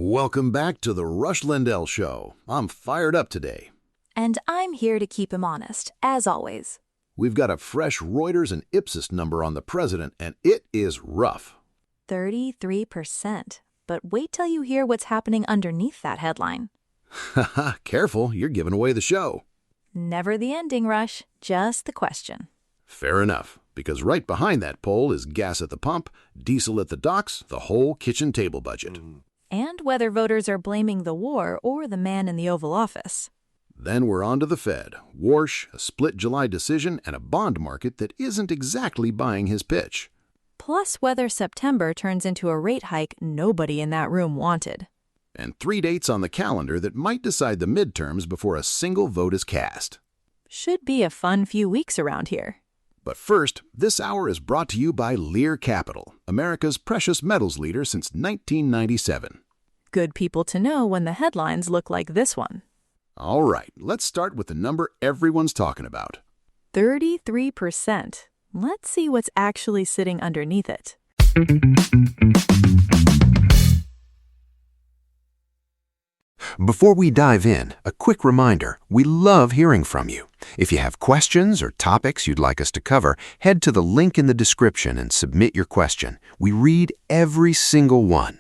Welcome back to the Rush Lindell Show. I'm fired up today. And I'm here to keep him honest, as always. We've got a fresh Reuters and Ipsos number on the president, and it is rough. 33%. But wait till you hear what's happening underneath that headline. Haha, careful, you're giving away the show. Never the ending, Rush, just the question. Fair enough, because right behind that poll is gas at the pump, diesel at the docks, the whole kitchen table budget. And whether voters are blaming the war or the man in the Oval Office. Then we're on to the Fed, Warsh, a split July decision, and a bond market that isn't exactly buying his pitch. Plus whether September turns into a rate hike nobody in that room wanted. And 3 dates on the calendar that might decide the midterms before a single vote is cast. Should be a fun few weeks around here. But first, this hour is brought to you by Lear Capital, America's precious metals leader since 1997. Good people to know when the headlines look like this one. All right, let's start with the number everyone's talking about. 33%. Let's see what's actually sitting underneath it. Before we dive in, a quick reminder, we love hearing from you. If you have questions or topics you'd like us to cover, head to the link in the description and submit your question. We read every single one.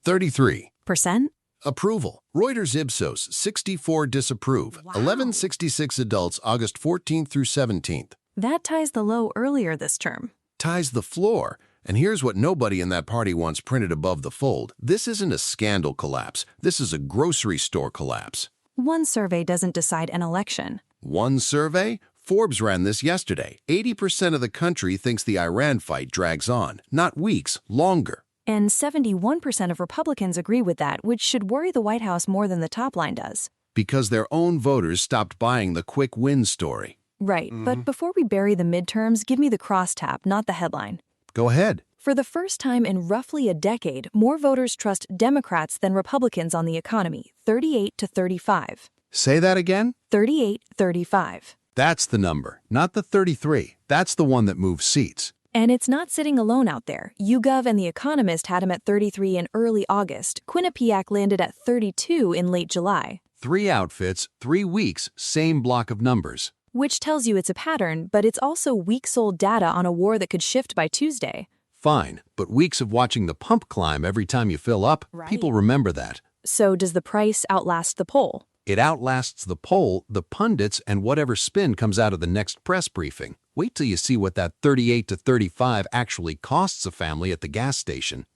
33%. % Approval. Reuters Ipsos, 64 disapprove. Wow. 1166 adults, August 14th through 17th. That ties the low earlier this term. Ties the floor. And here's what nobody in that party wants printed above the fold. This isn't a scandal collapse. This is a grocery store collapse. One survey doesn't decide an election. One survey? Forbes ran this yesterday. 80% of the country thinks the Iran fight drags on. Not weeks, longer. And 71% of Republicans agree with that, which should worry the White House more than the top line does. Because their own voters stopped buying the quick win story. Right, but before we bury the midterms, give me the crosstab, not the headline. Go ahead. For the first time in roughly a decade, more voters trust Democrats than Republicans on the economy, 38 to 35. Say that again? 38-35. That's the number, not the 33. That's the one that moves seats. And it's not sitting alone out there. YouGov and The Economist had him at 33 in early August. Quinnipiac landed at 32 in late July. 3 outfits, 3 weeks, same block of numbers. Which tells you it's a pattern, but it's also weeks-old data on a war that could shift by Tuesday. Fine, but weeks of watching the pump climb every time you fill up, Right. People remember that. So does the price outlast the poll? It outlasts the poll, the pundits, and whatever spin comes out of the next press briefing. Wait till you see what that 38 to 35 actually costs a family at the gas station.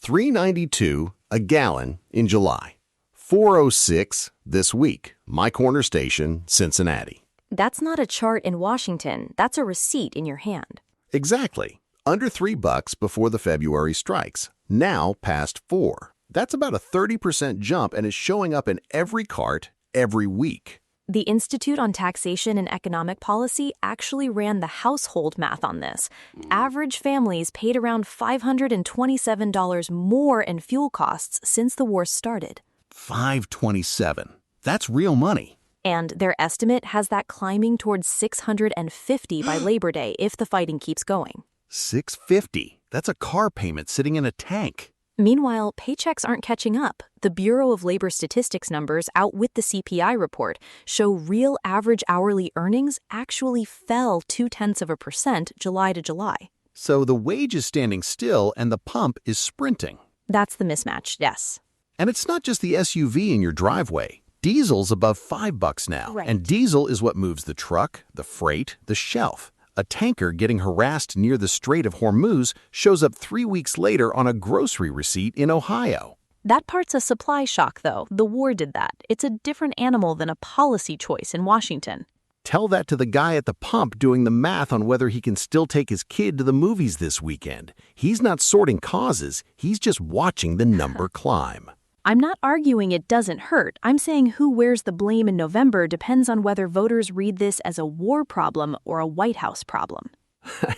$3.92 a gallon in July. $4.06 this week. My corner station, Cincinnati. That's not a chart in Washington. That's a receipt in your hand. Exactly. Under $3 before the February strikes. Now past $4. That's about a 30% jump and is showing up in every cart every week. The Institute on Taxation and Economic Policy actually ran the household math on this. Average families paid around $527 more in fuel costs since the war started. $527. That's real money. And their estimate has that climbing towards $650 by Labor Day if the fighting keeps going. $650. That's a car payment sitting in a tank. Meanwhile, paychecks aren't catching up. The Bureau of Labor Statistics numbers out with the CPI report show real average hourly earnings actually fell 0.2% July to July. So the wage is standing still and the pump is sprinting. That's the mismatch, yes. And it's not just the SUV in your driveway. Diesel's above $5 now. Right. And diesel is what moves the truck, the freight, the shelf. A tanker getting harassed near the Strait of Hormuz shows up 3 weeks later on a grocery receipt in Ohio. That part's a supply shock, though. The war did that. It's a different animal than a policy choice in Washington. Tell that to the guy at the pump doing the math on whether he can still take his kid to the movies this weekend. He's not sorting causes. He's just watching the number climb. I'm not arguing it doesn't hurt. I'm saying who wears the blame in November depends on whether voters read this as a war problem or a White House problem.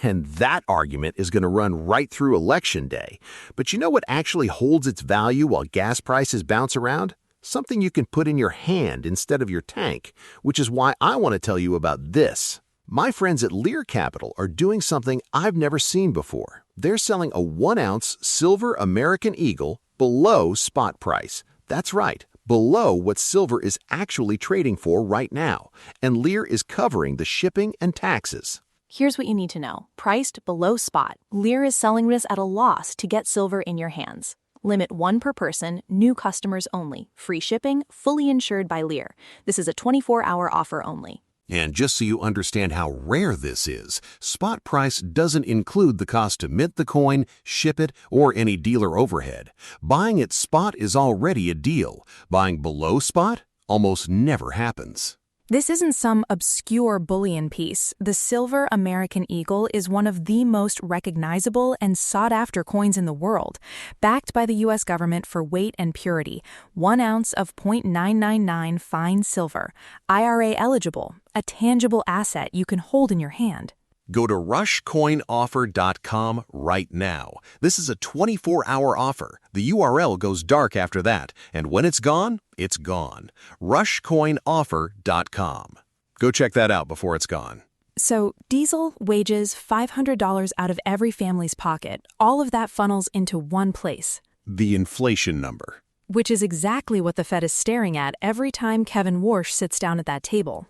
And that argument is going to run right through Election Day. But you know what actually holds its value while gas prices bounce around? something you can put in your hand instead of your tank, which is why I want to tell you about this. My friends at Lear Capital are doing something I've never seen before. They're selling a 1-ounce silver American Eagle below spot price. That's right, below what silver is actually trading for right now, and Lear is covering the shipping and taxes. Here's what you need to know. Priced below spot, Lear is selling this at a loss to get silver in your hands. Limit 1 per person, new customers only. Free shipping, fully insured by Lear. This is a 24-hour offer only. And just so you understand how rare this is, spot price doesn't include the cost to mint the coin, ship it, or any dealer overhead. Buying at spot is already a deal. Buying below spot almost never happens. This isn't some obscure bullion piece. The silver American Eagle is one of the most recognizable and sought-after coins in the world, backed by the U.S. government for weight and purity. 1 ounce of .999 fine silver, IRA eligible, a tangible asset you can hold in your hand. Go to rushcoinoffer.com right now. This is a 24-hour offer. The URL goes dark after that, and when it's gone, it's gone. rushcoinoffer.com. Go check that out before it's gone. So, diesel, wages, $500 out of every family's pocket, all of that funnels into one place. The inflation number. Which is exactly what the Fed is staring at every time Kevin Warsh sits down at that table.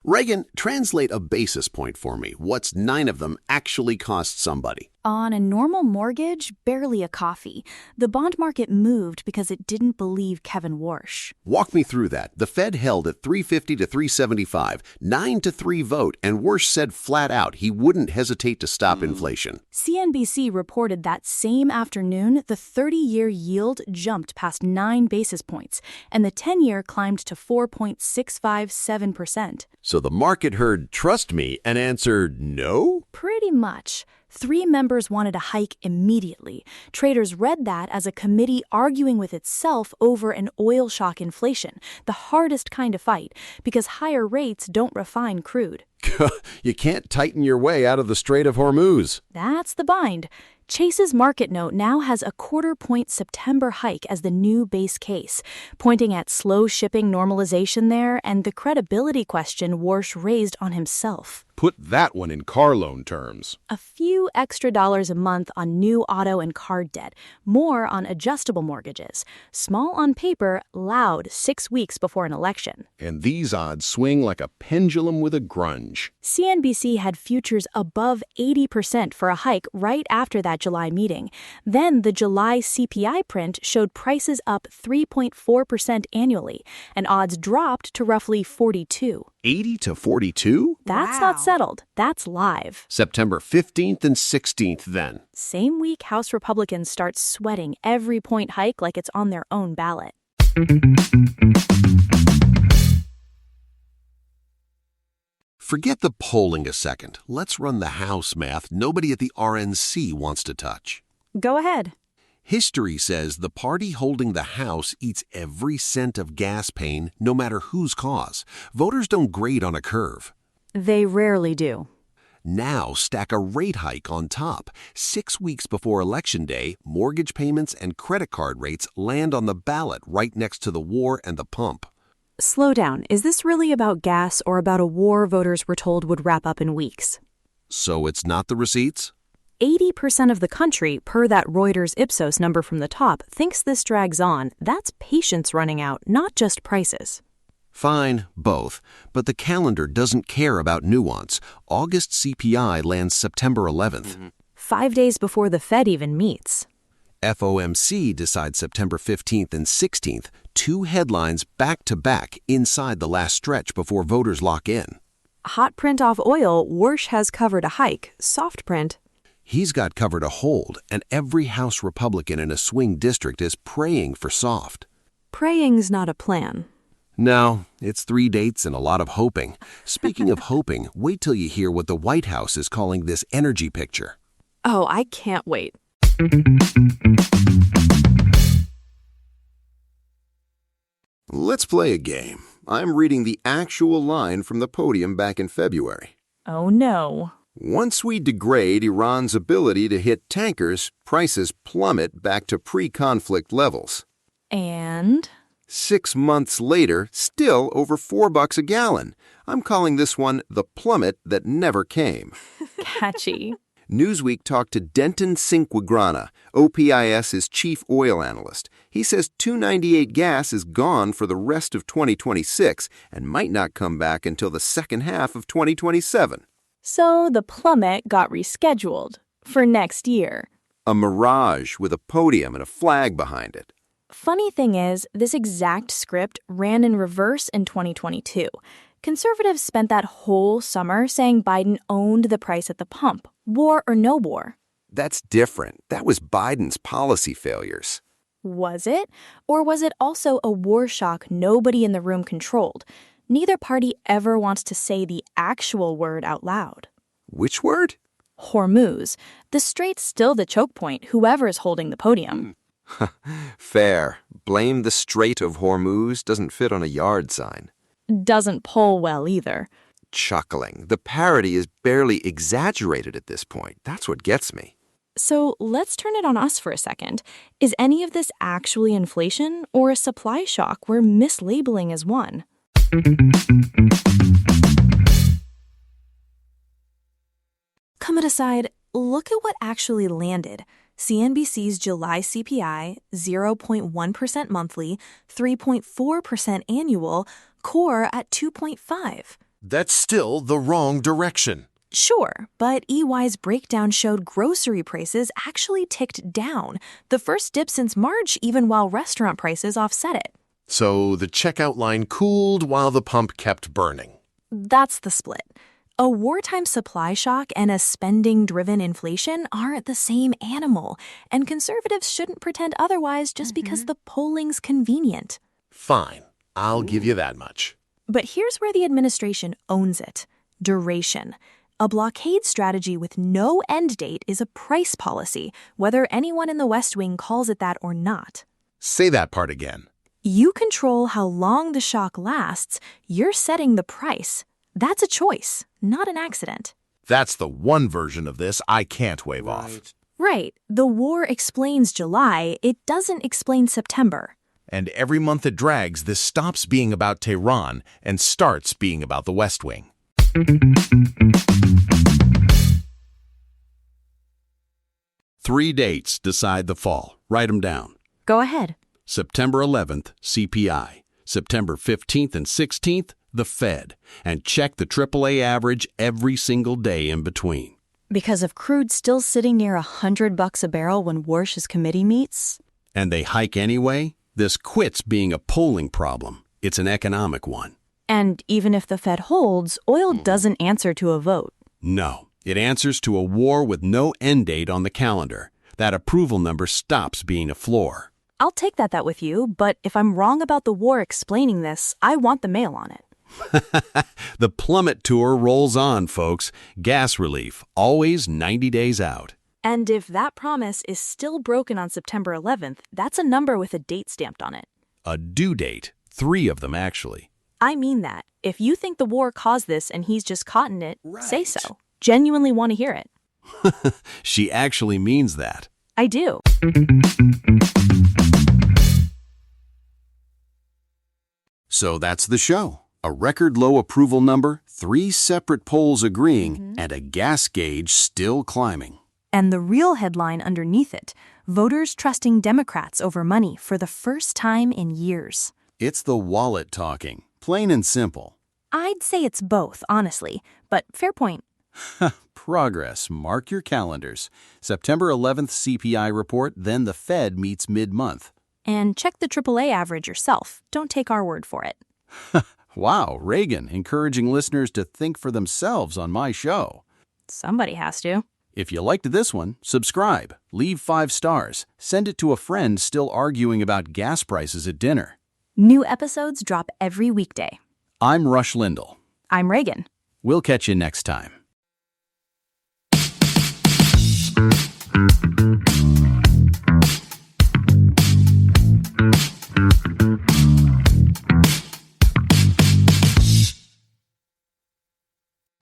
Reagan, translate a basis point for me. What's 9 of them actually cost somebody? On a normal mortgage, barely a coffee. The bond market moved because it didn't believe Kevin Warsh. Walk me through that. The Fed held at 350 to 375, 9-3 vote, and Warsh said flat out he wouldn't hesitate to stop inflation. CNBC reported that same afternoon, the 30-year yield jumped past 9 basis points, and the 10-year climbed to 4.657%. So the market heard, "Trust me," and answered, "No?" Pretty much. 3 members wanted a hike immediately. Traders read that as a committee arguing with itself over an oil shock inflation, the hardest kind of fight, because higher rates don't refine crude. You can't tighten your way out of the Strait of Hormuz. That's the bind. Chase's market note now has a 1/4-point September hike as the new base case, pointing at slow shipping normalization there and the credibility question Warsh raised on himself. Put that one in car loan terms. A few extra dollars a month on new auto and card debt, more on adjustable mortgages. Small on paper, loud 6 weeks before an election. And these odds swing like a pendulum with a grunge. CNBC had futures above 80% for a hike right after that July meeting. Then the July CPI print showed prices up 3.4% annually, and odds dropped to roughly 42. 80 to 42? That's not settled. That's live. September 15th and 16th then. Same week, House Republicans start sweating every point hike like it's on their own ballot. Forget the polling a second. Let's run the House math nobody at the RNC wants to touch. Go ahead. History says the party holding the House eats every cent of gas pain, no matter whose cause. Voters don't grade on a curve. They rarely do. Now stack a rate hike on top. 6 weeks before Election Day, mortgage payments and credit card rates land on the ballot right next to the war and the pump. Slow down. Is this really about gas or about a war voters were told would wrap up in weeks? So it's not the receipts? 80% of the country, per that Reuters Ipsos number from the top, thinks this drags on. That's patience running out, not just prices. Fine, both. But the calendar doesn't care about nuance. August CPI lands September 11th. 5 days before the Fed even meets. FOMC decides September 15th and 16th, 2 headlines back-to-back inside the last stretch before voters lock in. Hot print off oil, Warsh has covered a hike. Soft print. He's got covered a hold, and every House Republican in a swing district is praying for soft. Praying's not a plan. No, it's 3 dates and a lot of hoping. Speaking of hoping, wait till you hear what the White House is calling this energy picture. Oh, I can't wait. Let's play a game. I'm reading the actual line from the podium back in February. Oh no. Once we degrade Iran's ability to hit tankers, prices plummet back to pre-conflict levels. And? 6 months later, still over $4 a gallon. I'm calling this one the plummet that never came. Catchy. Newsweek talked to Denton Cinquegrana, OPIS's chief oil analyst. He says $2.98 gas is gone for the rest of 2026 and might not come back until the second half of 2027. So the plummet got rescheduled for next year. A mirage with a podium and a flag behind it. Funny thing is, this exact script ran in reverse in 2022. Conservatives spent that whole summer saying Biden owned the price at the pump, war or no war. That's different. That was Biden's policy failures. Was it? Or was it also a war shock nobody in the room controlled? Neither party ever wants to say the actual word out loud. Which word? Hormuz. The strait's still the choke point, whoever's holding the podium. Fair. Blame the Strait of Hormuz doesn't fit on a yard sign. Doesn't poll well either. Chuckling. The parody is barely exaggerated at this point. That's what gets me. So let's turn it on us for a second. Is any of this actually inflation or a supply shock we're mislabeling as one? Come aside, look at what actually landed. CNBC's July CPI, 0.1% monthly, 3.4% annual, core at 2.5. That's still the wrong direction. Sure, but EY's breakdown showed grocery prices actually ticked down, the first dip since March, even while restaurant prices offset it. So the checkout line cooled while the pump kept burning. That's the split. A wartime supply shock and a spending-driven inflation aren't the same animal, and conservatives shouldn't pretend otherwise just because the polling's convenient. Fine, I'll give you that much. But here's where the administration owns it. Duration. A blockade strategy with no end date is a price policy, whether anyone in the West Wing calls it that or not. Say that part again. You control how long the shock lasts, you're setting the price. That's a choice, not an accident. That's the one version of this I can't wave off. Right. The war explains July, it doesn't explain September. And every month it drags, this stops being about Tehran and starts being about the West Wing. Three dates decide the fall. Write them down. Go ahead. September 11th, CPI. September 15th and 16th, the Fed. And check the AAA average every single day in between. Because if crude's still sitting near $100 a barrel when Warsh's committee meets? And they hike anyway? This quits being a polling problem. It's an economic one. And even if the Fed holds, oil doesn't answer to a vote. No, it answers to a war with no end date on the calendar. That approval number stops being a floor. I'll take that with you, but if I'm wrong about the war explaining this, I want the mail on it. The plummet tour rolls on, folks. Gas relief, always 90 days out. And if that promise is still broken on September 11th, that's a number with a date stamped on it. A due date, 3 of them actually. I mean that. If you think the war caused this and he's just caught in it, say so. Genuinely want to hear it. She actually means that. I do. So that's the show. A record low approval number, 3 separate polls agreeing, and a gas gauge still climbing. And the real headline underneath it, voters trusting Democrats over money for the first time in years. It's the wallet talking, plain and simple. I'd say it's both, honestly, but fair point. Progress. Mark your calendars. September 11th CPI report, then the Fed meets mid-month. And check the AAA average yourself. Don't take our word for it. Wow, Reagan encouraging listeners to think for themselves on my show. Somebody has to. If you liked this one, subscribe, leave 5 stars, send it to a friend still arguing about gas prices at dinner. New episodes drop every weekday. I'm Rush Lindell. I'm Reagan. We'll catch you next time.